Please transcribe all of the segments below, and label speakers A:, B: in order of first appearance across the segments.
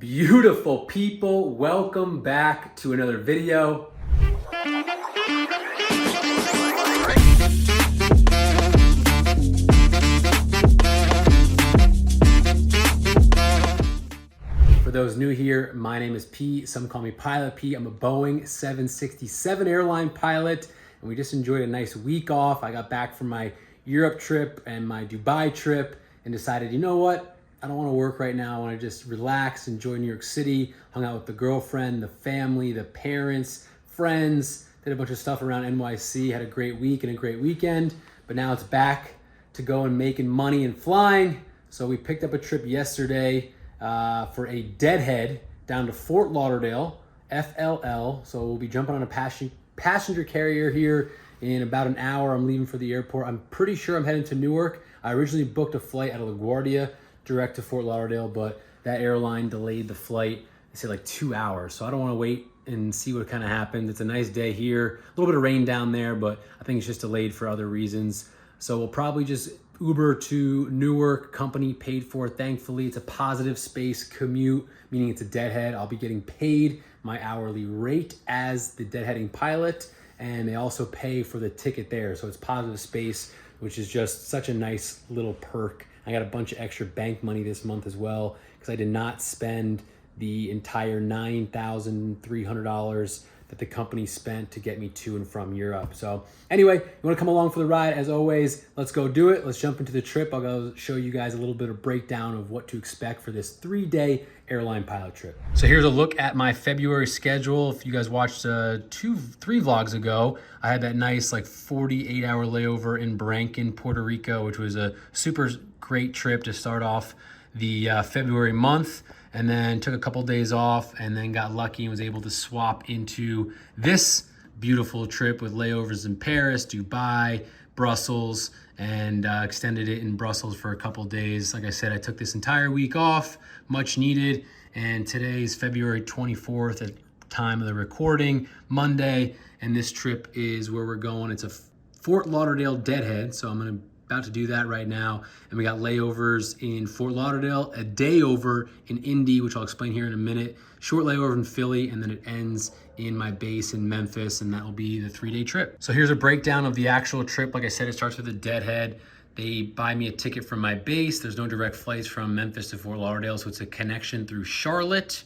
A: Beautiful people, welcome back to another video. For those new here, my name is P. Some call me Pilot P. I'm a Boeing 767 airline pilot, and we just enjoyed a nice week off. I got back from my Europe trip and my Dubai trip and decided, you know what? I don't want to work right now. I want to just relax, enjoy New York City, hung out with the girlfriend, the family, the parents, friends, did a bunch of stuff around NYC, had a great week and a great weekend, but now it's back to go and making money and flying. So we picked up a trip yesterday for a deadhead down to Fort Lauderdale, FLL. So we'll be jumping on a passenger carrier here in about an hour. I'm leaving for the airport. I'm pretty sure I'm heading to Newark. I originally booked a flight out of LaGuardia direct to Fort Lauderdale, but that airline delayed the flight. They said like 2 hours. So I don't want to wait and see what kind of happens. It's a nice day here. A little bit of rain down there, but I think it's just delayed for other reasons. So we'll probably just Uber to Newark, company paid for, thankfully. It's a positive space commute, meaning it's a deadhead. I'll be getting paid my hourly rate as the deadheading pilot, and they also pay for the ticket there. So it's positive space, which is just such a nice little perk. I got a bunch of extra bank money this month as well because I did not spend the entire $9,300 that the company spent to get me to and from Europe. So anyway, you want to come along for the ride? As always, let's go do it. Let's jump into the trip. I'll go show you guys a little bit of breakdown of what to expect for this 3-day airline pilot trip. So here's a look at my February schedule. If you guys watched 3 vlogs ago, I had that nice like 48-hour layover in Branken, Puerto Rico, which was a super great trip to start off the February month, and then took a couple days off and then got lucky and was able to swap into this beautiful trip with layovers in Paris, Dubai, Brussels, and extended it in Brussels for a couple days. Like I said, I took this entire week off, much needed, and today's February 24th at time of the recording, Monday, and this trip is where we're going. It's a Fort Lauderdale deadhead, so I'm about to do that right now. And we got layovers in Fort Lauderdale, a day over in Indy, which I'll explain here in a minute, short layover in Philly, and then it ends in my base in Memphis, and that will be the 3-day trip. So here's a breakdown of the actual trip. Like I said, it starts with a deadhead. They buy me a ticket from my base. There's no direct flights from Memphis to Fort Lauderdale, so it's a connection through Charlotte.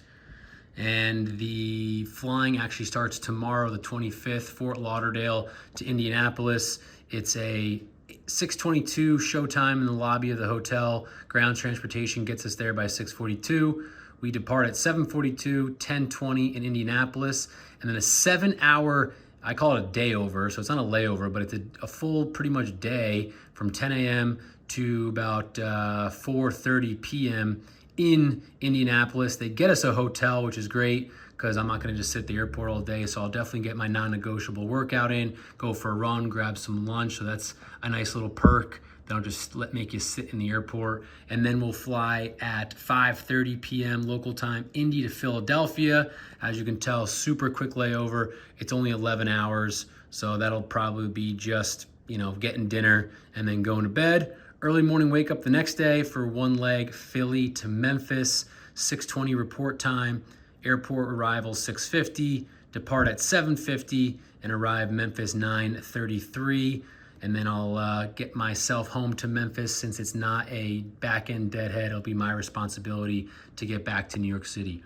A: And the flying actually starts tomorrow, the 25th, Fort Lauderdale to Indianapolis. It's a 6:22 showtime in the lobby of the hotel. Ground transportation gets us there by 6:42. We depart at 7:42, 10:20 in Indianapolis, and then a 7-hour, I call it a day over, so it's not a layover, but it's a full pretty much day from 10 a.m. to about 4:30 p.m. in Indianapolis. They get us a hotel, which is great because I'm not going to just sit at the airport all day. So I'll definitely get my non-negotiable workout in, go for a run, grab some lunch. So that's a nice little perk. They'll just make you sit in the airport. And then we'll fly at 5:30 p.m. local time, Indy to Philadelphia. As you can tell, super quick layover. It's only 11 hours. So that'll probably be just, getting dinner and then going to bed. Early morning wake up the next day for one leg, Philly to Memphis, 6:20 report time. Airport arrival 6:50, depart at 7:50, and arrive Memphis 9:33. And then I'll get myself home to Memphis. Since it's not a back-end deadhead, it'll be my responsibility to get back to New York City.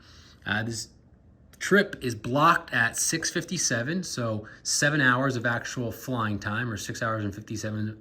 A: This trip is blocked at 6:57, so 7 hours of actual flying time, or 6 hours and 57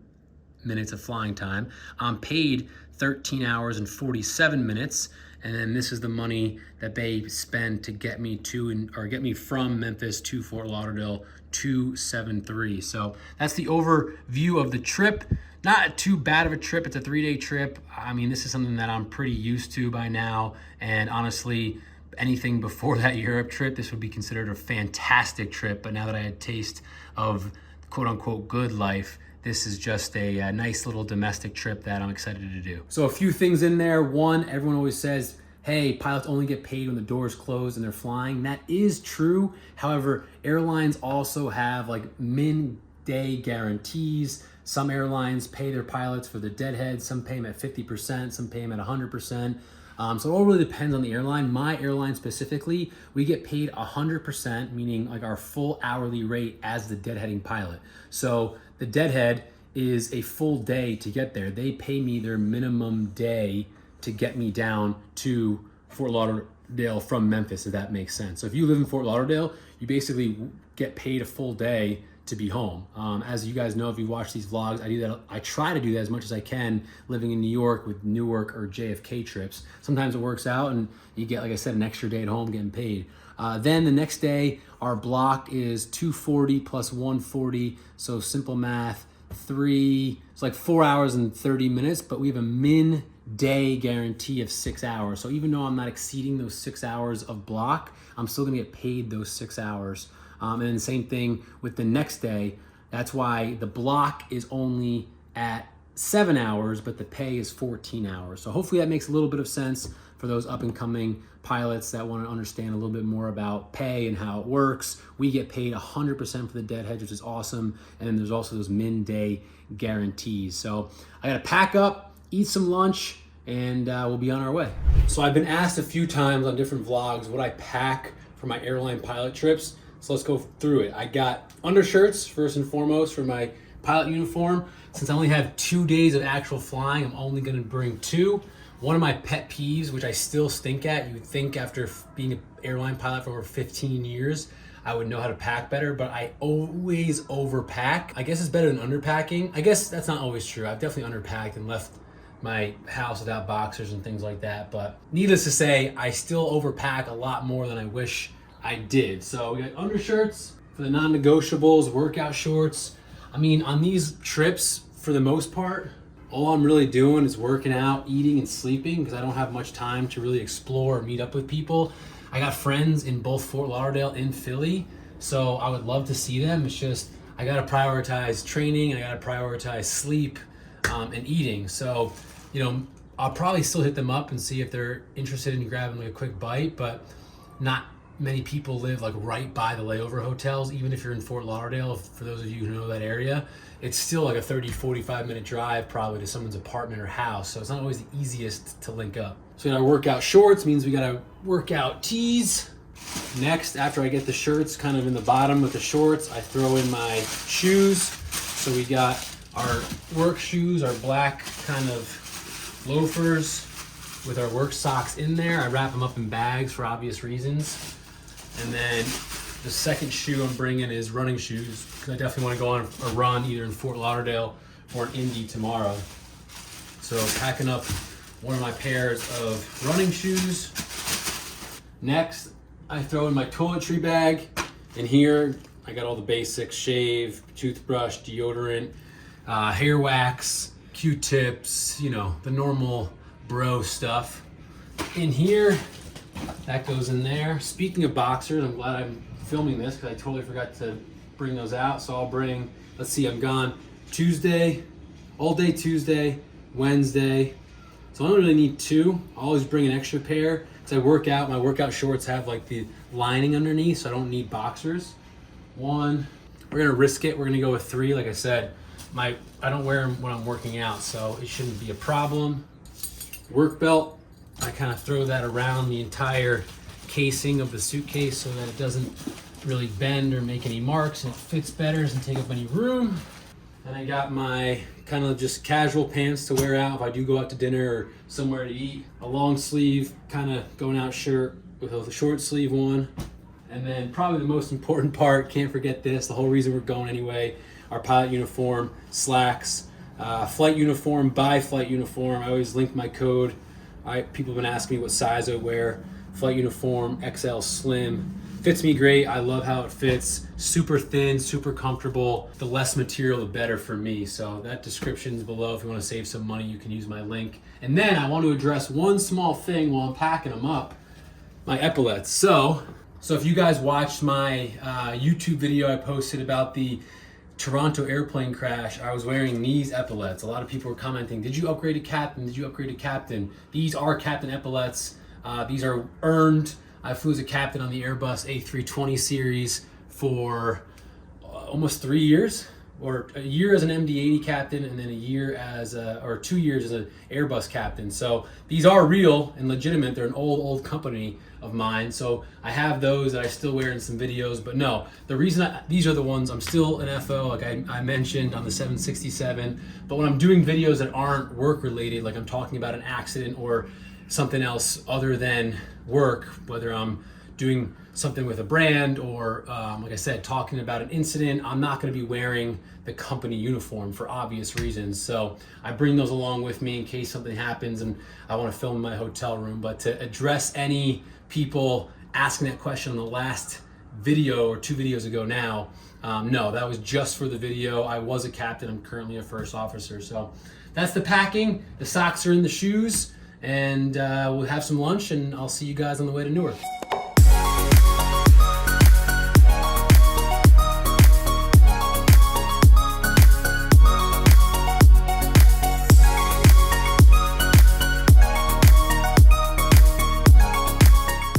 A: minutes of flying time. I'm paid 13 hours and 47 minutes. And then this is the money that they spend to get me get me from Memphis to Fort Lauderdale, 273. So that's the overview of the trip. Not too bad of a trip. It's a 3-day trip. I mean, this is something that I'm pretty used to by now. And honestly, anything before that Europe trip, this would be considered a fantastic trip. But now that I had a taste of quote unquote good life, this is just a nice little domestic trip that I'm excited to do. So a few things in there. One, everyone always says, hey, pilots only get paid when the doors close and they're flying. That is true. However, airlines also have like min-day guarantees. Some airlines pay their pilots for the deadhead. Some pay them at 50%, some pay them at 100%. So it all really depends on the airline. My airline specifically, we get paid 100%, meaning like our full hourly rate as the deadheading pilot. So the deadhead is a full day to get there. They pay me their minimum day to get me down to Fort Lauderdale from Memphis, if that makes sense. So if you live in Fort Lauderdale, you basically get paid a full day to be home. As you guys know, if you watch these vlogs, I do that. I try to do that as much as I can living in New York with Newark or JFK trips. Sometimes it works out and you get, like I said, an extra day at home getting paid. Then the next day, our block is 240 plus 140. So simple math, it's like 4 hours and 30 minutes, but we have a min day guarantee of 6 hours. So even though I'm not exceeding those 6 hours of block, I'm still gonna get paid those 6 hours. And then the same thing with the next day. That's why the block is only at 7 hours, but the pay is 14 hours. So hopefully that makes a little bit of sense for those up and coming pilots that want to understand a little bit more about pay and how it works. We get paid 100% for the deadheads, which is awesome. And then there's also those min day guarantees. So I got to pack up, eat some lunch, and we'll be on our way. So I've been asked a few times on different vlogs what I pack for my airline pilot trips. So let's go through it. I got undershirts first and foremost for my pilot uniform. Since I only have 2 days of actual flying, I'm only gonna bring 2. One of my pet peeves, which I still stink at, you would think after being an airline pilot for over 15 years, I would know how to pack better, but I always overpack. I guess it's better than underpacking. I guess that's not always true. I've definitely underpacked and left my house without boxers and things like that. But needless to say, I still overpack a lot more than I wish I did. So we got undershirts for the non-negotiables, workout shorts. I mean, on these trips, for the most part, all I'm really doing is working out, eating, and sleeping because I don't have much time to really explore or meet up with people. I got friends in both Fort Lauderdale and Philly, so I would love to see them. It's just, I gotta prioritize training, I gotta prioritize sleep and eating. So, you know, I'll probably still hit them up and see if they're interested in grabbing like a quick bite, but not many people live like right by the layover hotels. Even if you're in Fort Lauderdale, for those of you who know that area, it's still like a 30-45 minute drive probably to someone's apartment or house. So it's not always the easiest to link up. So we got our workout shorts, means we got our workout tees. Next, after I get the shirts kind of in the bottom with the shorts, I throw in my shoes. So we got our work shoes, our black kind of loafers with our work socks in there. I wrap them up in bags for obvious reasons. And then the second shoe I'm bringing is running shoes because I definitely want to go on a run either in Fort Lauderdale or in Indy tomorrow. So packing up one of my pairs of running shoes. Next, I throw in my toiletry bag. And here I got all the basics: shave, toothbrush, deodorant, hair wax, Q-tips, you know, the normal bro stuff. In here, that goes in there. Speaking of boxers, I'm glad I'm filming this because I totally forgot to bring those out. So I'll bring, let's see, I'm gone Tuesday, all day Tuesday, Wednesday. So I don't really need 2. I always bring an extra pair because I work out. My workout shorts have like the lining underneath, so I don't need boxers. 1, we're gonna risk it. We're gonna go with 3. Like I said, I don't wear them when I'm working out, so it shouldn't be a problem. Work belt, I kind of throw that around the entire casing of the suitcase so that it doesn't really bend or make any marks and it fits better, doesn't take up any room. And I got my kind of just casual pants to wear out if I do go out to dinner or somewhere to eat. A long sleeve kind of going out shirt with a short sleeve one. And then probably the most important part, can't forget this, the whole reason we're going anyway, our pilot uniform, slacks, flight uniform, by flight uniform. I always link my code. People have been asking me what size I wear. Flight uniform, XL slim. Fits me great. I love how it fits. Super thin, super comfortable. The less material, the better for me. So that description's below. If you want to save some money, you can use my link. And then I want to address one small thing while I'm packing them up. My epaulets. So if you guys watched my YouTube video I posted about the Toronto airplane crash, I was wearing these epaulets. A lot of people were commenting, did you upgrade to captain? Did you upgrade to captain? These are captain epaulets. These are earned. I flew as a captain on the Airbus A320 series for almost 3 years. or a year as an MD-80 captain, and then a year as or 2 years as an Airbus captain. So these are real and legitimate. They're an old company of mine. So I have those that I still wear in some videos, but no, the reason these are the ones, I'm still an FO, like I mentioned on the 767, but when I'm doing videos that aren't work related, like I'm talking about an accident or something else other than work, whether I'm doing something with a brand or like I said, talking about an incident, I'm not going to be wearing the company uniform for obvious reasons. So I bring those along with me in case something happens and I want to film in my hotel room. But to address any people asking that question on the last video or 2 videos ago now, no, that was just for the video. I was a captain, I'm currently a first officer. So that's the packing. The socks are in the shoes, and we'll have some lunch, and I'll see you guys on the way to Newark.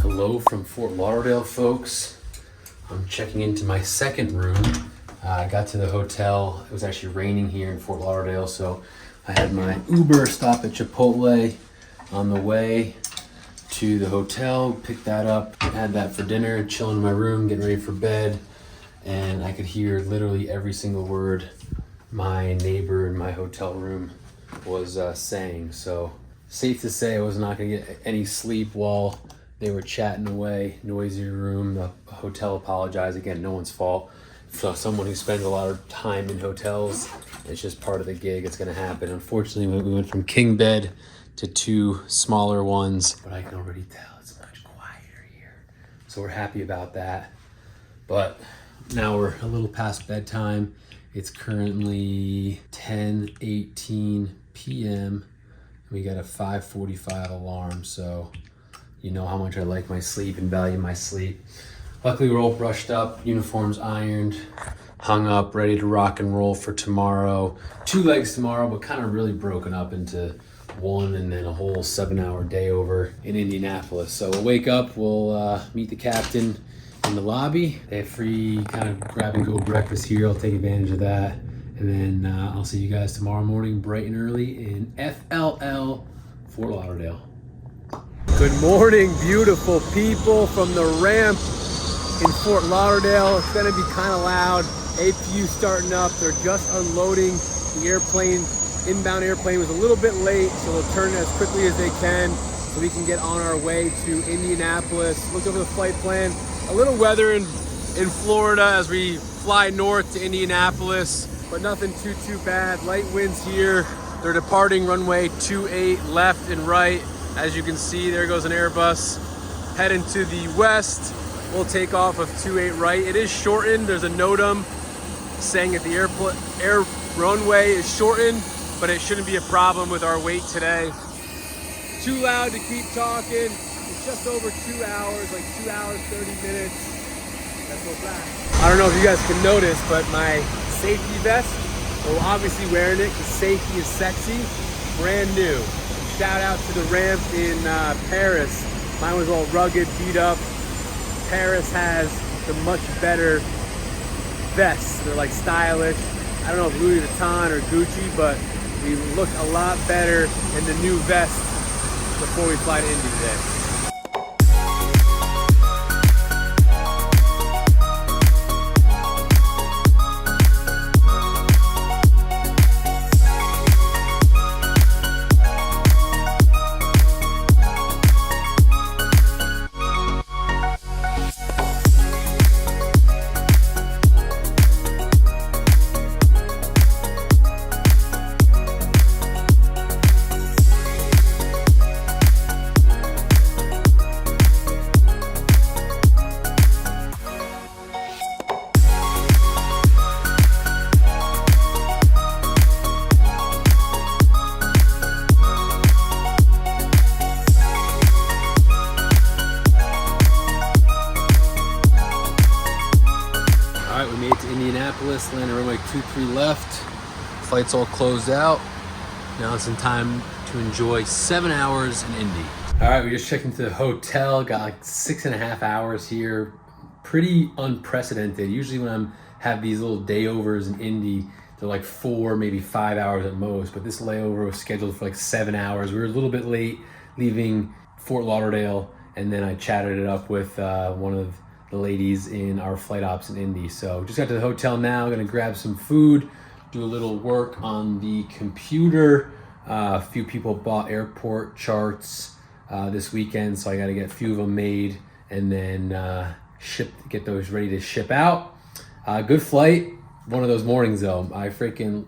A: Hello from Fort Lauderdale, folks. I'm checking into my second room. I got to the hotel. It was actually raining here in Fort Lauderdale, so I had my Uber stop at Chipotle on the way to the hotel, picked that up, had that for dinner, chilling in my room, getting ready for bed, and I could hear literally every single word my neighbor in my hotel room was saying. So safe to say I was not gonna get any sleep while they were chatting away. Noisy room. The hotel apologized. Again, no one's fault. So someone who spends a lot of time in hotels, it's just part of the gig. It's gonna happen. Unfortunately, we went from king bed to 2 smaller ones, but I can already tell it's much quieter here. So we're happy about that. But now we're a little past bedtime. It's currently 10:18 p.m. We got a 5:45 alarm, so you know how much I like my sleep and value my sleep. Luckily, we're all brushed up, uniforms ironed, hung up, ready to rock and roll for tomorrow. 2 legs tomorrow, but kind of really broken up into one, and then a whole 7-hour day over in Indianapolis. So we'll wake up, we'll meet the captain in the lobby. They have free kind of grab and go breakfast here. I'll take advantage of that. And then I'll see you guys tomorrow morning, bright and early in FLL, Fort Lauderdale. Good morning, beautiful people from the ramp in Fort Lauderdale. It's gonna be kind of loud. APU starting up. They're just unloading the airplane. Inbound airplane was a little bit late, so they'll turn it as quickly as they can so we can get on our way to Indianapolis. Looked over the flight plan. A little weather in Florida as we fly north to Indianapolis, but nothing too bad. Light winds here. They're departing runway 28 left and right. As you can see, there goes an Airbus heading to the west. We'll take off of 28 right. It is shortened. There's a NOTAM saying that the air runway is shortened, but it shouldn't be a problem with our weight today. Too loud to keep talking. It's just over 2 hours, like 2 hours, 30 minutes. That's what's that. I don't know if you guys can notice, but my safety vest, well, obviously wearing it because safety is sexy, brand new. Shout out to the ramp in Paris. Mine was all rugged, beat up. Paris has the much better vests. They're like stylish. I don't know if Louis Vuitton or Gucci, but we look a lot better in the new vest before we fly to Indy today. Indianapolis, landing runway 23 left. Flight's all closed out. Now it's in time to enjoy 7 hours in Indy. All right, we just checked into the hotel. Got like 6.5 hours here. Pretty unprecedented. Usually when I'm have these little dayovers in Indy. They're like 4, maybe 5 hours at most, but this layover was scheduled for like 7 hours. We were a little bit late leaving Fort Lauderdale, and then I chatted it up with one of the ladies in our flight ops in Indy. So just got to the hotel now, gonna grab some food, do a little work on the computer. A few people bought airport charts this weekend, so I gotta get a few of them made and then get those ready to ship out. Good flight. One of those mornings though, I freaking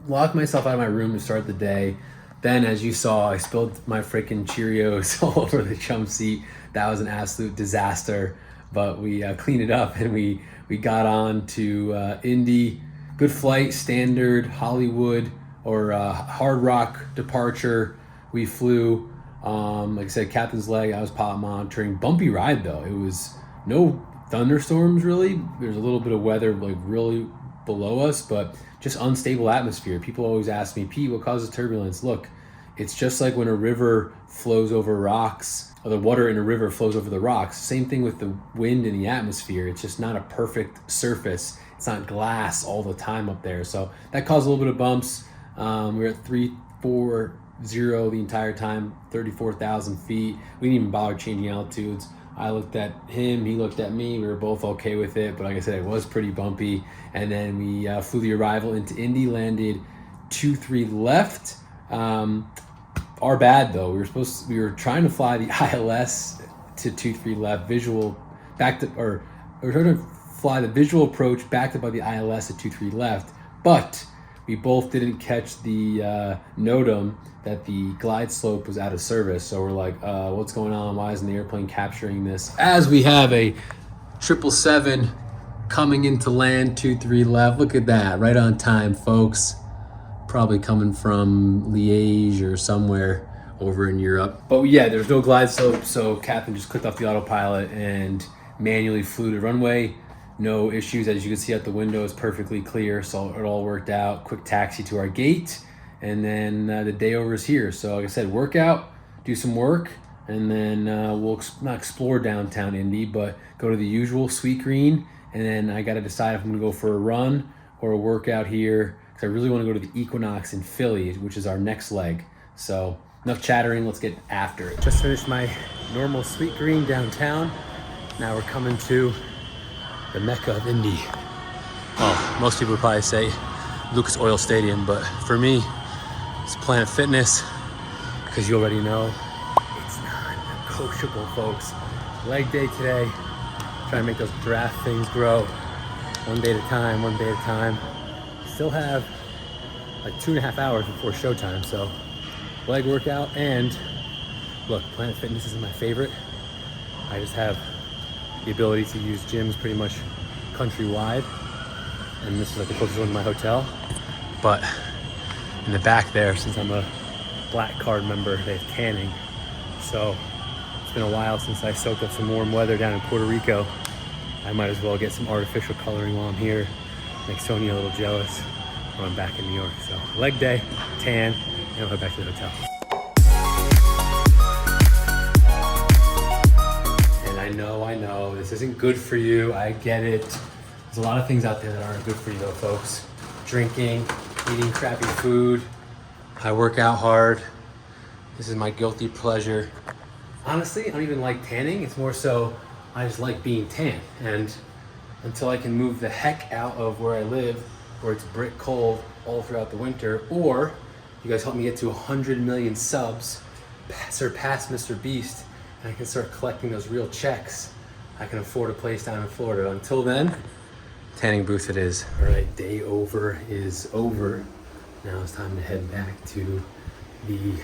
A: locked myself out of my room to start the day. Then, as you saw, I spilled my freaking Cheerios all over the chum seat. That was an absolute disaster, but we cleaned it up and we got on to Indy. Good flight, standard Hollywood or Hard Rock departure. We flew, like I said, captain's leg. I was pilot monitoring. Bumpy ride though. It was no thunderstorms really. There's a little bit of weather like really below us, but just unstable atmosphere. People always ask me, Pete, what causes turbulence? Look, it's just like when a river flows over rocks, or the water in a river flows over the rocks. Same thing with the wind in the atmosphere. It's just not a perfect surface. It's not glass all the time up there. So that caused a little bit of bumps. We were at 340 the entire time, 34,000 feet. We didn't even bother changing altitudes. I looked at him, he looked at me. We were both okay with it, but like I said, it was pretty bumpy. And then we flew the arrival into Indy, landed 2-3 left. Our bad though. We were trying to fly the ILS to 2-3 left, we were trying to fly the visual approach backed up by the ILS at 2-3 left, but we both didn't catch the NOTAM that the glide slope was out of service. So we're like, what's going on? Why isn't the airplane capturing this? As we have a 777 coming into land, 2-3 left. Look at that, right on time, folks. Probably coming from Liège or somewhere over in Europe. But yeah, there's no glide slope, so captain just clicked off the autopilot and manually flew to runway. No issues, as you can see out the window, it's perfectly clear, so it all worked out. Quick taxi to our gate, and then the day over is here. So like I said, workout, do some work, and then we'll not explore downtown Indy, but go to the usual Sweet Green, and then I gotta decide if I'm gonna go for a run or a workout here, because I really wanna go to the Equinox in Philly, which is our next leg. So enough chattering, let's get after it. Just finished my normal Sweet Green downtown. Now we're coming to the Mecca of Indy. Well, most people would probably say Lucas Oil Stadium, but for me, it's Planet Fitness, because you already know it's non-negotiable, folks. Leg day today, trying to make those giraffe things grow. One day at a time, one day at a time. Still have like 2.5 hours before showtime, so leg workout. And look, Planet Fitness isn't my favorite. I just have the ability to use gyms pretty much countrywide, and this is like the closest one to my hotel. But in the back there, since I'm a Black Card member, they have tanning. So it's been a while since I soaked up some warm weather down in Puerto Rico. I might as well get some artificial coloring while I'm here, make Sonia a little jealous when I'm back in New York. So leg day, tan, and I'll head back to the hotel. I know, this isn't good for you. I get it. There's a lot of things out there that aren't good for you though, folks. Drinking, eating crappy food. I work out hard. This is my guilty pleasure. Honestly, I don't even like tanning. It's more so I just like being tan. And until I can move the heck out of where I live, where it's brick cold all throughout the winter, or you guys help me get to 100 million subs, surpass Mr. Beast, and I can start collecting those real checks, I can afford a place down in Florida. Until then, tanning booth it is. All right, day over is over. Now it's time to head back to the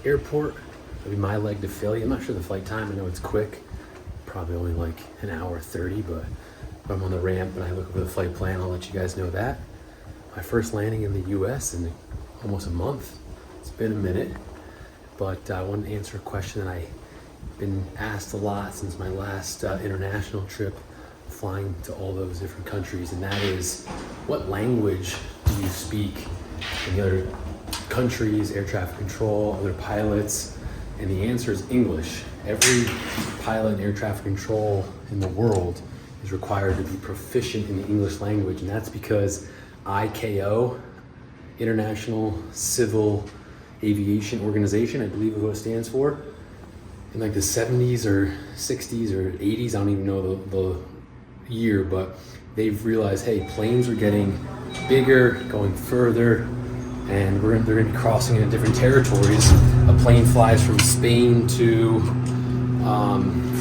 A: airport. It'll be my leg to Philly. I'm not sure the flight time. I know it's quick, probably only like an hour 30, but if I'm on the ramp and I look over the flight plan, I'll let you guys know that. My first landing in the US in almost a month. It's been a minute, but I wanted to answer a question that I've been asked a lot since my last international trip, flying to all those different countries, and that is, what language do you speak in the other countries, air traffic control, other pilots? And the answer is English. Every pilot in air traffic control in the world is required to be proficient in the English language, and that's because ICAO, International Civil Aviation Organization, I believe is what it stands for, in like the 70s or 60s or 80s, I don't even know the year, but they've realized, hey, planes are getting bigger, going further, and they're gonna be crossing into different territories. A plane flies from Spain to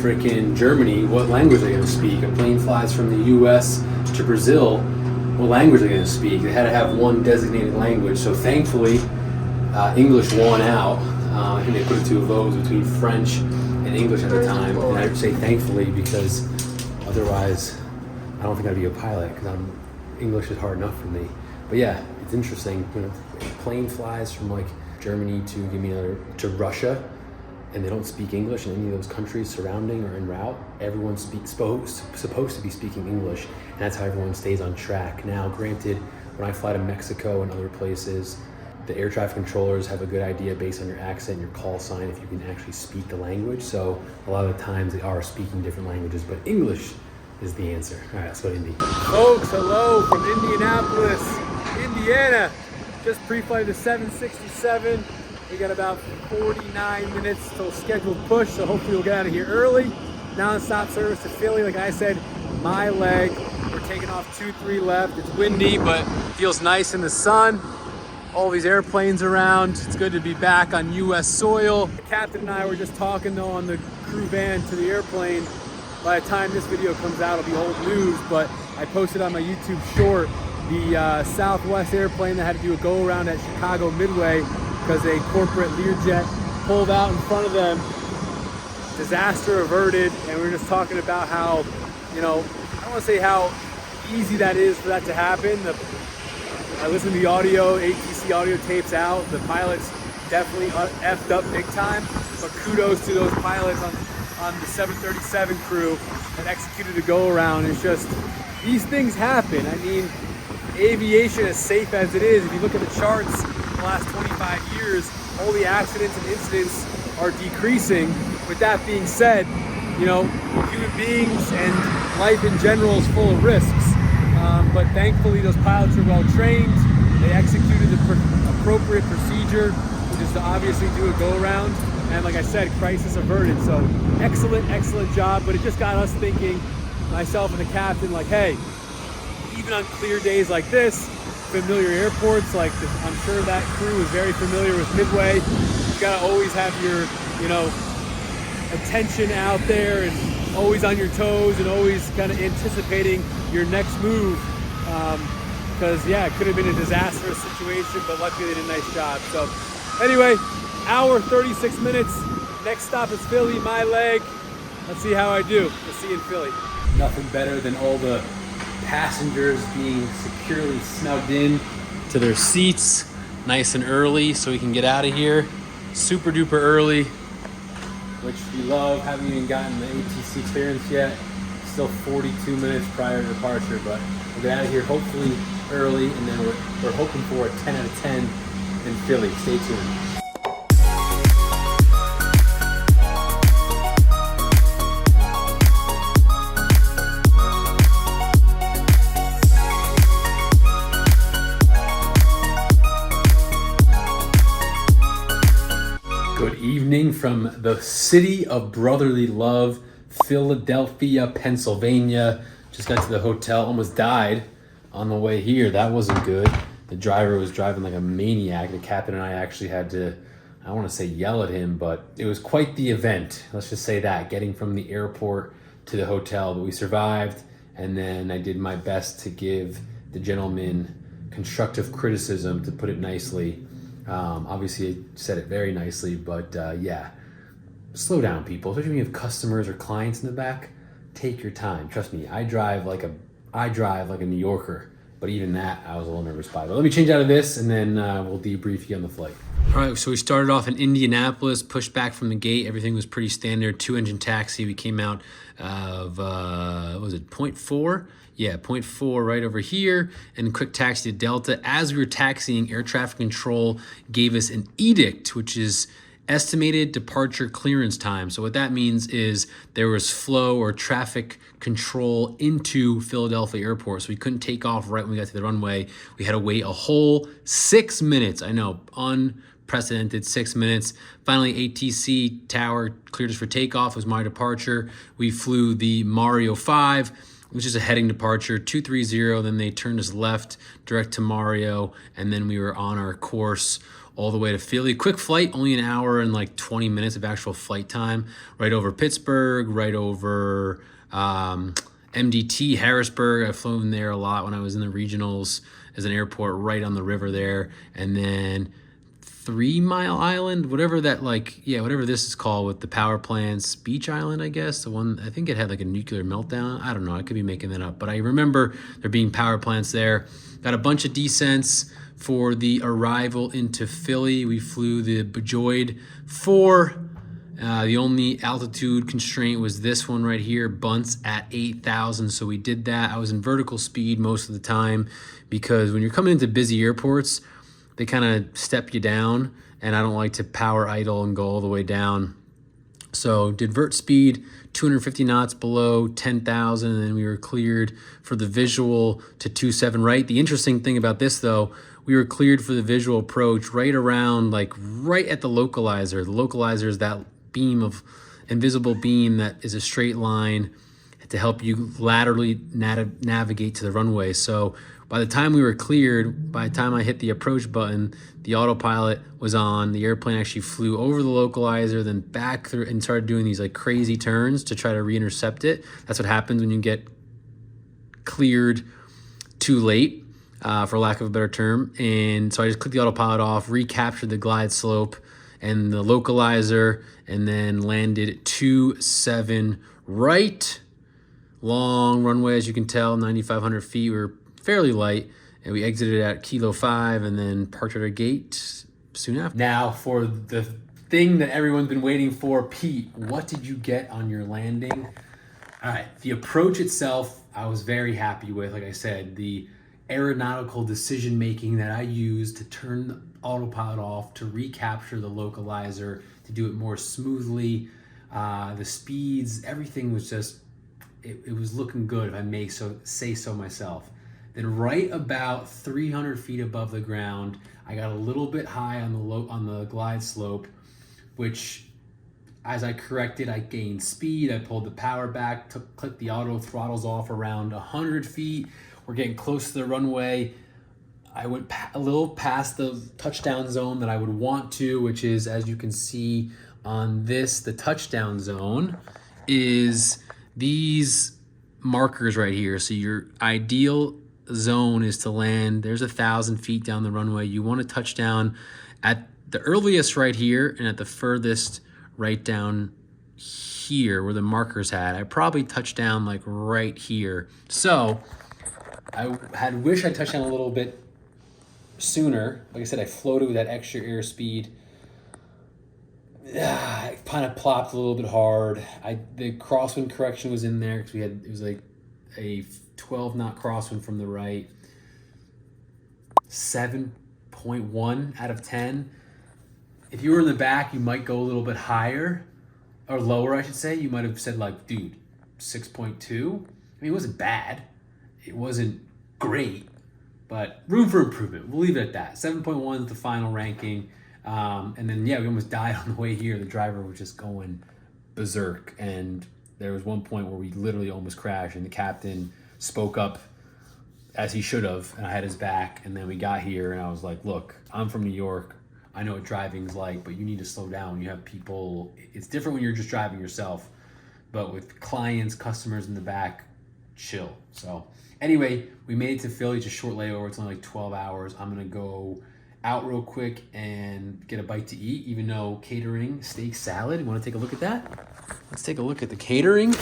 A: freaking Germany, what language are they gonna speak? A plane flies from the US to Brazil, what language are they gonna speak? They had to have one designated language. So thankfully, English won out. I think they put it to a vote between French and English at the time. And I'd say thankfully, because otherwise I don't think I'd be a pilot, because English is hard enough for me. But yeah, it's interesting. You know, a plane flies from like Germany to Russia, and they don't speak English in any of those countries surrounding or en route. Everyone's supposed to be speaking English, and that's how everyone stays on track. Now, granted, when I fly to Mexico and other places, the air traffic controllers have a good idea based on your accent, your call sign, if you can actually speak the language. So a lot of the times they are speaking different languages, but English is the answer. All right, let's go to Indy. Folks, hello from Indianapolis, Indiana. Just pre-flight to 767. We got about 49 minutes till scheduled push, so hopefully we'll get out of here early. Non-stop service to Philly. Like I said, my leg. We're taking off 2-3 left. It's windy, but feels nice in the sun. All these airplanes around. It's good to be back on US soil. The captain and I were just talking though on the crew van to the airplane. By the time this video comes out, it'll be old news, but I posted on my YouTube short the Southwest airplane that had to do a go around at Chicago Midway because a corporate Learjet pulled out in front of them. Disaster averted, and we were just talking about how, you know, I don't want to say how easy that is for that to happen. I listened to the audio, ATC audio tapes out. The pilots definitely effed up big time, but kudos to those pilots on the 737 crew that executed a go around. It's just, these things happen. I mean, aviation, as safe as it is, if you look at the charts in the last 25 years, all the accidents and incidents are decreasing. With that being said, you know, human beings and life in general is full of risks. But thankfully those pilots are well trained. They executed the appropriate procedure, which is to obviously do a go around. And like I said, crisis averted. So excellent job. But it just got us thinking, myself and the captain, like, hey, even on clear days like this, familiar airports, like I'm sure that crew is very familiar with Midway. You gotta always have your, you know, attention out there and always on your toes and always kind of anticipating your next move. Because yeah, it could have been a disastrous situation, but luckily they did a nice job. So anyway, hour 36 minutes. Next stop is Philly, my leg. Let's see how I do. We'll see you in Philly. Nothing better than all the passengers being securely snugged in to their seats nice and early so we can get out of here super duper early, which we love. Haven't even gotten the ATC clearance yet. Still 42 minutes prior to departure, but we'll get out of here hopefully early, and then we're hoping for a 10 out of 10 in Philly. Stay tuned. Good evening from the city of brotherly love, Philadelphia, Pennsylvania. Just got to the hotel, almost died on the way here. That wasn't good. The driver was driving like a maniac. The captain and I actually had to, I don't want to say yell at him, but it was quite the event. Let's just say that, getting from the airport to the hotel. But we survived, and then I did my best to give the gentleman constructive criticism, to put it nicely. Obviously I said it very nicely, but yeah, slow down, people, especially when you have customers or clients in the back. Take your time. Trust me, I drive like a New Yorker, but even that I was a little nervous by. But let me change out of this, and then we'll debrief you on the flight. All right, so we started off in Indianapolis, pushed back from the gate. Everything was pretty standard. 2-engine taxi. We came out of, what was it, 0.4? Yeah, 0.4 right over here, and quick taxi to Delta. As we were taxiing, air traffic control gave us an edict, which is estimated departure clearance time. So what that means is there was flow or traffic control into Philadelphia Airport. So we couldn't take off right when we got to the runway. We had to wait a whole 6 minutes. I know, unprecedented 6 minutes. Finally, ATC tower cleared us for takeoff. It was my departure. We flew the Mario 5, which is a heading departure, 230. Then they turned us left direct to Mario. And then we were on our course all the way to Philly. Quick flight, only an hour and like 20 minutes of actual flight time. Right over Pittsburgh, right over MDT, Harrisburg. I've flown there a lot when I was in the regionals as an airport right on the river there. And then 3 Mile Island, whatever that whatever this is called with the power plants, Beach Island, I guess. The one, I think it had like a nuclear meltdown. I don't know, I could be making that up. But I remember there being power plants there. Got a bunch of descents for the arrival into Philly. We flew the Bejoid 4. The only altitude constraint was this one right here, bunts at 8,000. So we did that. I was in vertical speed most of the time because when you're coming into busy airports, they kind of step you down, and I don't like to power idle and go all the way down. So did vert speed, 250 knots below 10,000, and then we were cleared for the visual to 27 right. The interesting thing about this though, we were cleared for the visual approach right around, like right at the localizer. The localizer is that invisible beam that is a straight line to help you laterally navigate to the runway. So by the time we were cleared, by the time I hit the approach button, the autopilot was on. The airplane actually flew over the localizer, then back through and started doing these like crazy turns to try to re-intercept it. That's what happens when you get cleared too late, for lack of a better term. And so I just clicked the autopilot off, recaptured the glide slope and the localizer, and then landed 27 right. Long runway, as you can tell, 9,500 feet. We were fairly light, and we exited at Kilo 5 and then parked at our gate soon after. Now for the thing that everyone's been waiting for, Pete, what did you get on your landing? All right, the approach itself, I was very happy with. Like I said, the aeronautical decision making that I used to turn the autopilot off, to recapture the localizer, to do it more smoothly, the speeds, everything was just, it was looking good, if I may say so myself. Then right about 300 feet above the ground, I got a little bit high on the glide slope, which as I corrected, I gained speed. I pulled the power back, clicked the auto throttles off around 100 feet. We're getting close to the runway. I went a little past the touchdown zone that I would want to, which is, as you can see on this, the touchdown zone is these markers right here. So your ideal zone is to land, there's 1,000 feet down the runway. You want to touch down at the earliest right here and at the furthest right down here where the markers had. I probably touched down like right here. So I had wished I touched down a little bit sooner. Like I said, I floated with that extra airspeed. I kind of plopped a little bit hard. The crosswind correction was in there because it was like a 12 knot crosswind from the right. 7.1 out of 10. If you were in the back, you might go a little bit higher or lower, I should say. You might have said like, dude, 6.2. I mean, it wasn't bad. It wasn't great, but room for improvement. We'll leave it at that. 7.1 is the final ranking. And then, yeah, we almost died on the way here. The driver was just going berserk. And there was one point where we literally almost crashed, and the captain spoke up as he should have, and I had his back. And then we got here, and I was like, look, I'm from New York. I know what driving's like, but you need to slow down. You have people. It's different when you're just driving yourself. But with clients, customers in the back, chill. So anyway, we made it to Philly. It's a short layover. It's only like 12 hours. I'm going to go out real quick and get a bite to eat, even though catering, steak salad. You want to take a look at that? Let's take a look at the catering.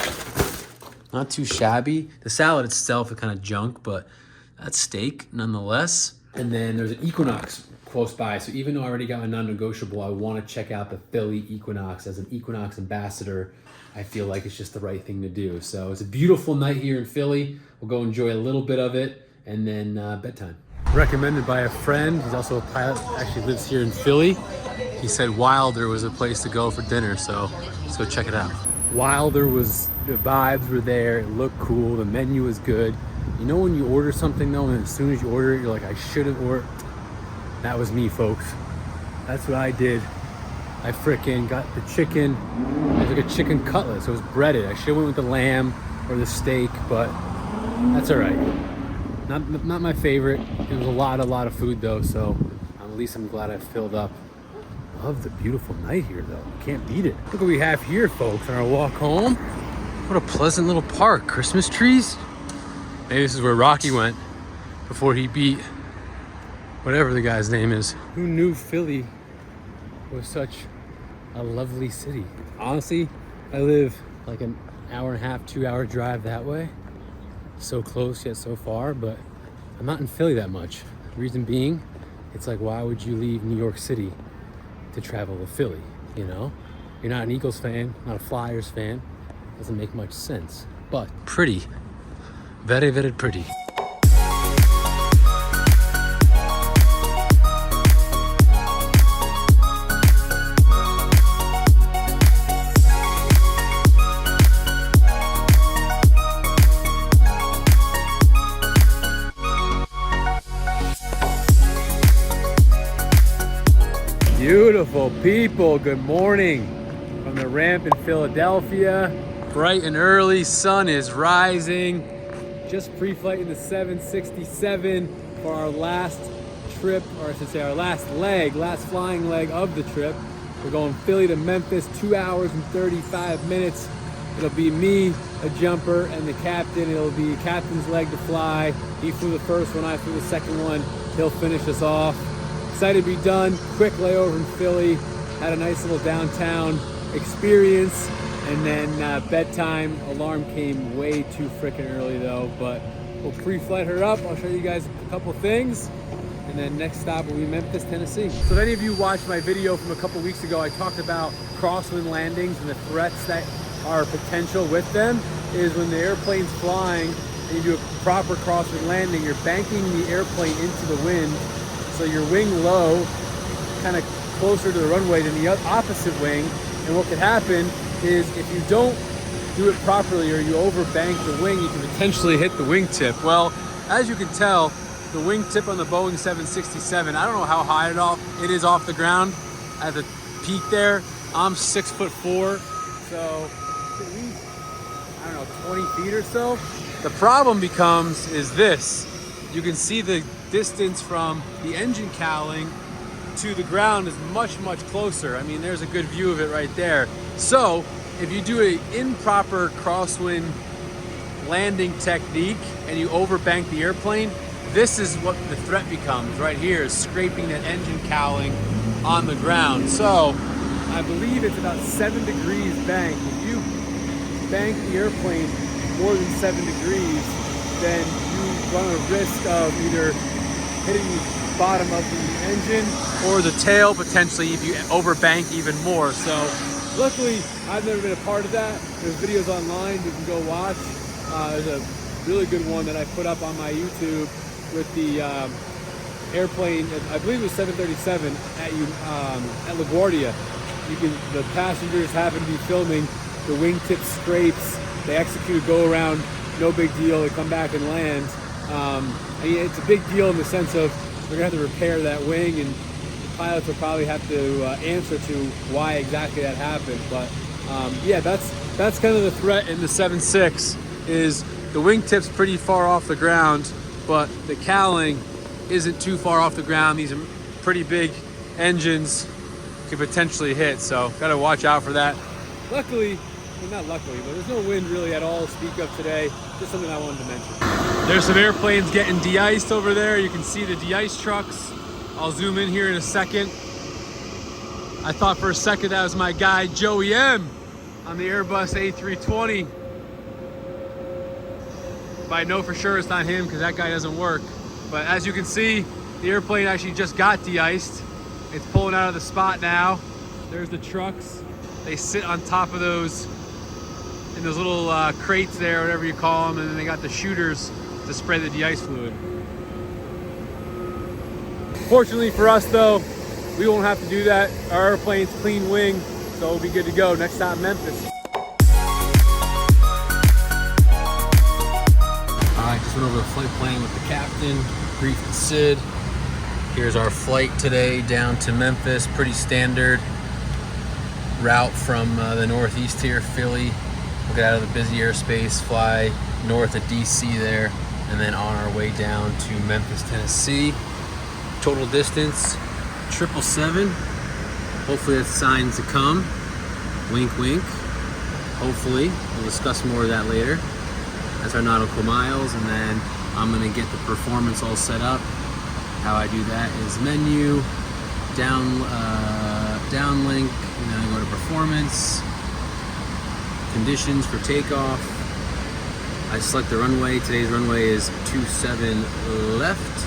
A: Not too shabby. The salad itself is kind of junk, but that's steak nonetheless. And then there's an Equinox close by. So even though I already got my non-negotiable, I want to check out the Philly Equinox. As an Equinox ambassador, I feel like it's just the right thing to do. So it's a beautiful night here in Philly. We'll go enjoy a little bit of it, and then bedtime. Recommended by a friend. He's also a pilot, actually lives here in Philly. He said Wilder was a place to go for dinner, so let's go check it out. Wilder was, the vibes were there, it looked cool, the menu was good. You know when you order something though, and as soon as you order it, you're like, I should have ordered. That was me, folks. That's what I did. I frickin' got the chicken. It was like a chicken cutlet, so it was breaded. I should have went with the lamb or the steak, but that's all right. Not my favorite. It was a lot of food though, so at least I'm glad I filled up. Love the beautiful night here though. Can't beat it. Look what we have here, folks, on our walk home. What a pleasant little park. Christmas trees. Maybe this is where Rocky went before he beat whatever the guy's name is. Who knew Philly was such a lovely city? Honestly, I live like an hour and a half, 2 hour drive that way. So close yet so far, but I'm not in Philly that much. Reason being, it's like, why would you leave New York City to travel to Philly, you know? You're not an Eagles fan, not a Flyers fan. Doesn't make much sense, but pretty. Very, very pretty. Beautiful people, good morning from the ramp in Philadelphia. Bright and early, sun is rising. Just pre-flight in the 767 for our last trip, or I should say our last flying leg of the trip. We're going Philly to Memphis, 2 hours and 35 minutes. It'll be me, a jumper, and the captain. It'll be captain's leg to fly. He flew the first one, I flew the second one. He'll finish us off. Excited to be done. Quick layover in Philly. Had a nice little downtown experience. And then bedtime. Alarm came way too freaking early though. But we'll pre-flight her up. I'll show you guys a couple things. And then next stop will be Memphis, Tennessee. So if any of you watched my video from a couple weeks ago, I talked about crosswind landings and the threats that are potential with them. Is when the airplane's flying and you do a proper crosswind landing, you're banking the airplane into the wind. So your wing low, kind of closer to the runway than the opposite wing. And what could happen is if you don't do it properly or you overbank the wing, you can potentially hit the wingtip. Well, as you can tell, the wingtip on the Boeing 767, I don't know how high it is off the ground at the peak there. I'm 6'4", so at least, I don't know, 20 feet or so. The problem is this. You can see the distance from the engine cowling to the ground is much closer. I mean, there's a good view of it right there. So if you do an improper crosswind landing technique and you overbank the airplane, this is what the threat becomes right here, is scraping that engine cowling on the ground. So I believe it's about 7 degrees bank. If you bank the airplane more than 7 degrees, then you run a risk of either hitting the bottom of the engine or the tail potentially if you overbank even more. So luckily, I've never been a part of that. There's videos online you can go watch. There's a really good one that I put up on my YouTube with the airplane, I believe it was 737 at LaGuardia. The passengers happen to be filming the wingtip scrapes. They execute a go around, no big deal. They come back and land. I mean, it's a big deal in the sense of they're gonna have to repair that wing, and the pilots will probably have to answer to why exactly that happened. But yeah, that's kind of the threat in the 7.6 is the wingtip's pretty far off the ground, but the cowling isn't too far off the ground. These are pretty big engines could potentially hit, so gotta watch out for that. Luckily, well, not luckily, but there's no wind really at all to speak of today. Just something I wanted to mention. There's some airplanes getting de-iced over there. You can see the de-ice trucks. I'll zoom in here in a second. I thought for a second that was my guy Joey M on the Airbus A320. But I know for sure it's not him because that guy doesn't work. But as you can see, the airplane actually just got de-iced. It's pulling out of the spot now. There's the trucks. They sit on top of those, in those little crates there, whatever you call them, and then they got the shooters to spray the de-ice fluid. Fortunately for us though, we won't have to do that. Our airplane's clean wing, so we'll be good to go. Next stop, Memphis. All right, just went over the flight plan with the captain, briefed the Sid. Here's our flight today down to Memphis. Pretty standard route from the northeast here, Philly. We'll get out of the busy airspace, fly north of DC there, and then on our way down to Memphis, Tennessee. Total distance, 777. Hopefully that's signs to come. Wink, wink. Hopefully. We'll discuss more of that later. That's our nautical miles, and then I'm gonna get the performance all set up. How I do that is menu, downlink, and then I go to performance, conditions for takeoff. I select the runway. Today's runway is 27 left.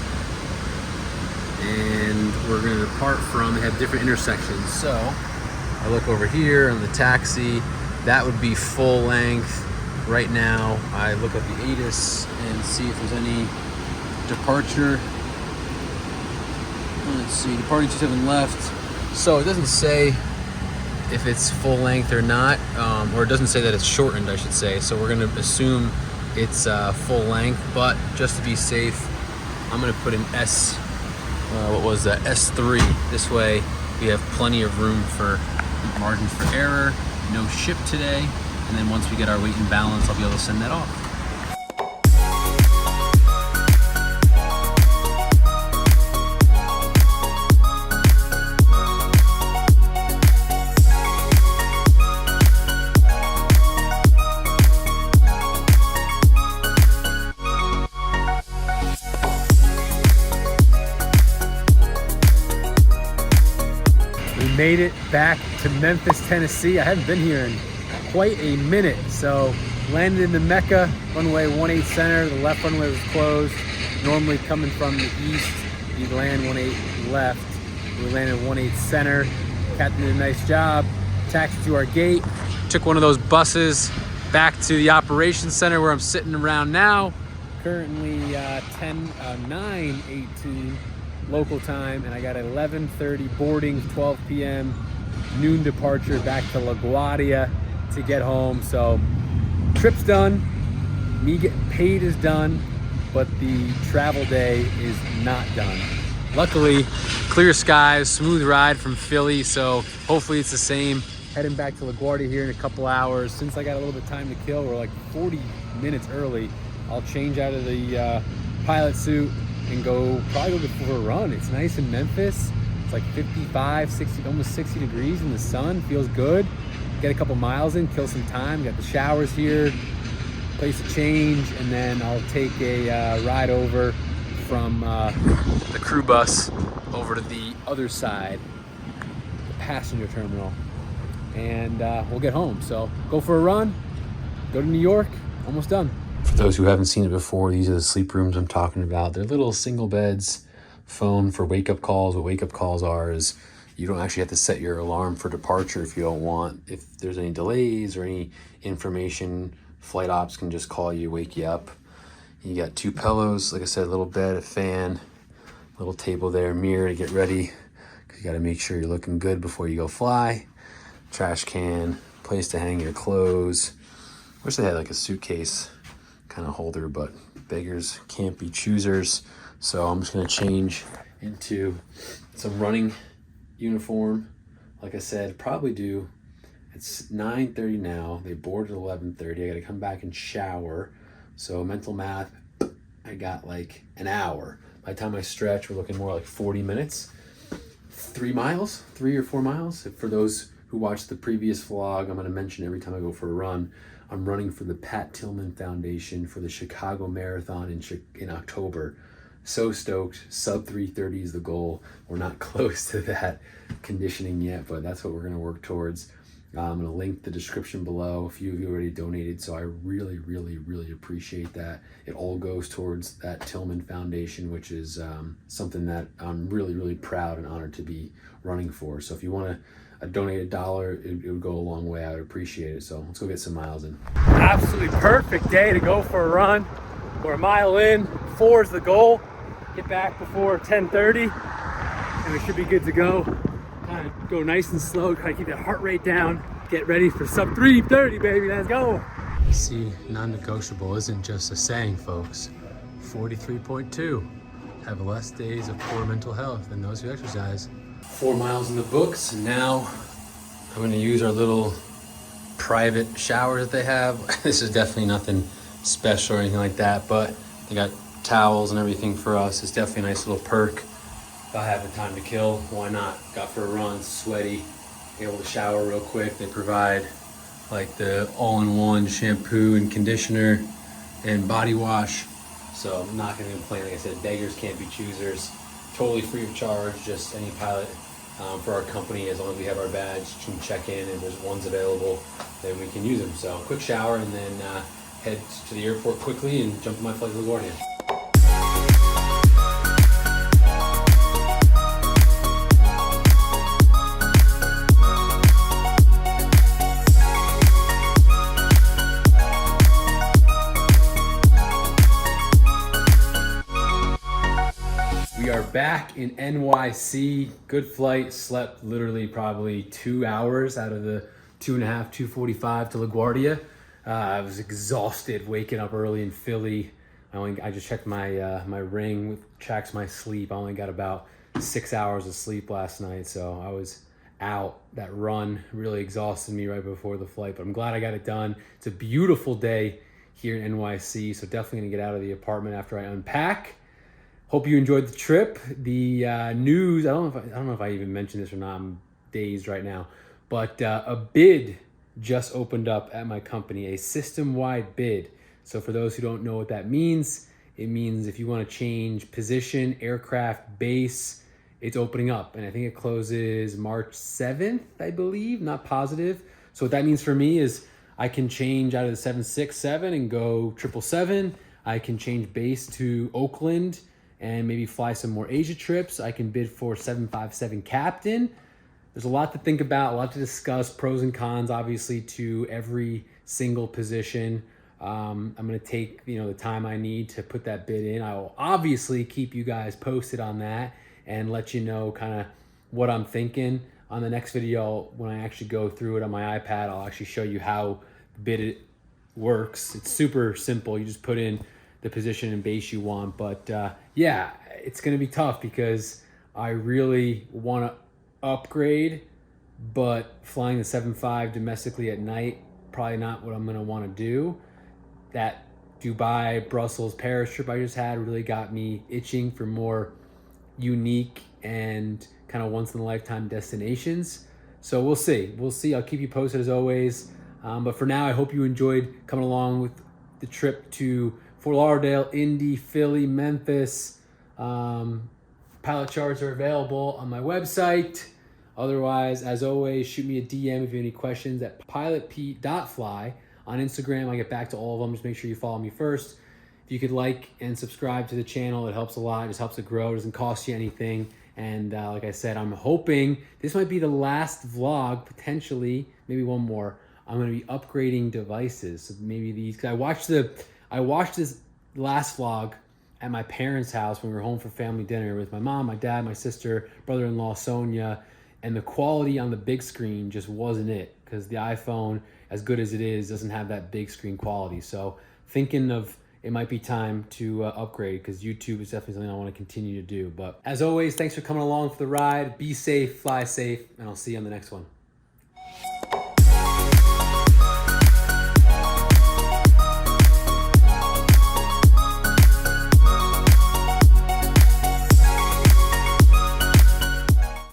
A: And we're gonna depart from, they have different intersections. So I look over here on the taxi, that would be full length. Right now, I look at the ATIS and see if there's any departure. Let's see, departing 27 left. So it doesn't say if it's full length or not, or it doesn't say that it's shortened, I should say. So we're gonna assume it's full length, but just to be safe, I'm gonna put an S, what was that, S3. This way we have plenty of room for margins for error, no ship today, and then once we get our weight and balance, I'll be able to send that off. Made it back to Memphis, Tennessee. I haven't been here in quite a minute. So landed in the Mecca, runway 18 center. The left runway was closed. Normally coming from the east, you'd land 18 left. We landed 18 center. Captain did a nice job. Taxied to our gate. Took one of those buses back to the operations center where I'm sitting around now. Currently 9:18. Local time, and I got 11:30 boarding, 12 p.m. noon departure back to LaGuardia to get home. So trip's done, me getting paid is done, but the travel day is not done. Luckily, clear skies, smooth ride from Philly, so hopefully it's the same. Heading back to LaGuardia here in a couple hours. Since I got a little bit of time to kill, we're like 40 minutes early. I'll change out of the pilot suit and probably go for a run. It's nice in Memphis. It's like 55, 60, almost 60 degrees in the sun. Feels good. Get a couple miles in, kill some time. Got the showers here, place to change, and then I'll take a ride over from the crew bus over to the other side, the passenger terminal, and we'll get home. So go for a run, go to New York, almost done. For those who haven't seen it before, these are the sleep rooms I'm talking about. They're little single beds, phone for wake-up calls. What wake-up calls are is you don't actually have to set your alarm for departure if you don't want. If there's any delays or any information, flight ops can just call you, wake you up. You got 2 pillows, like I said, a little bed, a fan, little table there, mirror to get ready, because you got to make sure you're looking good before you go fly. Trash can, place to hang your clothes. Wish they had like a suitcase kind of holder, but beggars can't be choosers. So I'm just gonna change into some running uniform. Like I said, probably do, it's 9:30 now. They boarded at 11:30. I gotta come back and shower. So mental math, I got like an hour. By the time I stretch, we're looking more like 40 minutes. 3 miles, 3 or 4 miles. For those who watched the previous vlog, I'm gonna mention every time I go for a run, I'm running for the Pat Tillman Foundation for the Chicago Marathon in October. So stoked. Sub 3:30 is the goal. We're not close to that conditioning yet, but that's what we're going to work towards. I'm going to link the description below. A few of you already donated, so I really, really, really appreciate that. It all goes towards that Tillman Foundation, which is something that I'm really, really proud and honored to be running for. So if you want to donate $1, it would go a long way. I would appreciate it. So let's go get some miles in. Absolutely perfect day to go for a run. We're a mile in. 4 is the goal. Get back before 10:30. and we should be good to go. Kind of go nice and slow, try to keep that heart rate down. Get ready for sub 3:30, baby. Let's go. See, non-negotiable isn't just a saying, folks. 43.2 have less days of poor mental health than those who exercise. 4 miles in the books, and now I'm gonna use our little private shower that they have. This is definitely nothing special or anything like that, but they got towels and everything for us. It's definitely a nice little perk. If I have the time to kill, why not? Got for a run, sweaty, able to shower real quick. They provide like the all-in-one shampoo and conditioner and body wash. So I'm not gonna complain. Like I said, beggars can't be choosers. Totally free of charge, just any pilot for our company, as long as we have our badge, can check in, and there's ones available, then we can use them. So quick shower and then head to the airport quickly and jump on my flight to LaGuardia. We are back in NYC. Good flight. Slept literally probably 2 hours out of the 2.5, 2:45 to LaGuardia. I was exhausted waking up early in Philly. I just checked my my ring, which tracks my sleep. I only got about 6 hours of sleep last night, so I was out. That run really exhausted me right before the flight, but I'm glad I got it done. It's a beautiful day here in NYC, so definitely gonna get out of the apartment after I unpack. Hope you enjoyed the trip. The news, I don't know if I even mentioned this or not. I'm dazed right now. But a bid just opened up at my company, a system-wide bid. So for those who don't know what that means, it means if you want to change position, aircraft, base, it's opening up. And I think it closes March 7th, I believe, not positive. So what that means for me is I can change out of the 767 and go 777. I can change base to Oakland and maybe fly some more Asia trips. I can bid for 757 captain. There's a lot to think about, a lot to discuss, pros and cons, obviously, to every single position. I'm gonna take the time I need to put that bid in. I will obviously keep you guys posted on that and let you know kind of what I'm thinking. On the next video, when I actually go through it on my iPad, I'll actually show you how the bid works. It's super simple. You just put in the position and base you want. But yeah, it's gonna be tough because I really wanna upgrade, but flying the 7.5 domestically at night, probably not what I'm gonna wanna do. That Dubai, Brussels, Paris trip I just had really got me itching for more unique and kind of once in a lifetime destinations. So we'll see. I'll keep you posted as always. But for now, I hope you enjoyed coming along with the trip to Fort Lauderdale, Indy, Philly, Memphis. Pilot charts are available on my website. Otherwise, as always, shoot me a DM if you have any questions at pilotpete.fly on Instagram. I get back to all of them. Just make sure you follow me first. If you could like and subscribe to the channel, it helps a lot. It just helps it grow. It doesn't cost you anything. And like I said, I'm hoping this might be the last vlog, potentially, maybe one more. I'm going to be upgrading devices. So maybe these, because I watched this last vlog at my parents' house when we were home for family dinner with my mom, my dad, my sister, brother-in-law, Sonia, and the quality on the big screen just wasn't it, because the iPhone, as good as it is, doesn't have that big screen quality. So thinking of it might be time to upgrade, because YouTube is definitely something I want to continue to do. But as always, thanks for coming along for the ride. Be safe, fly safe, and I'll see you on the next one.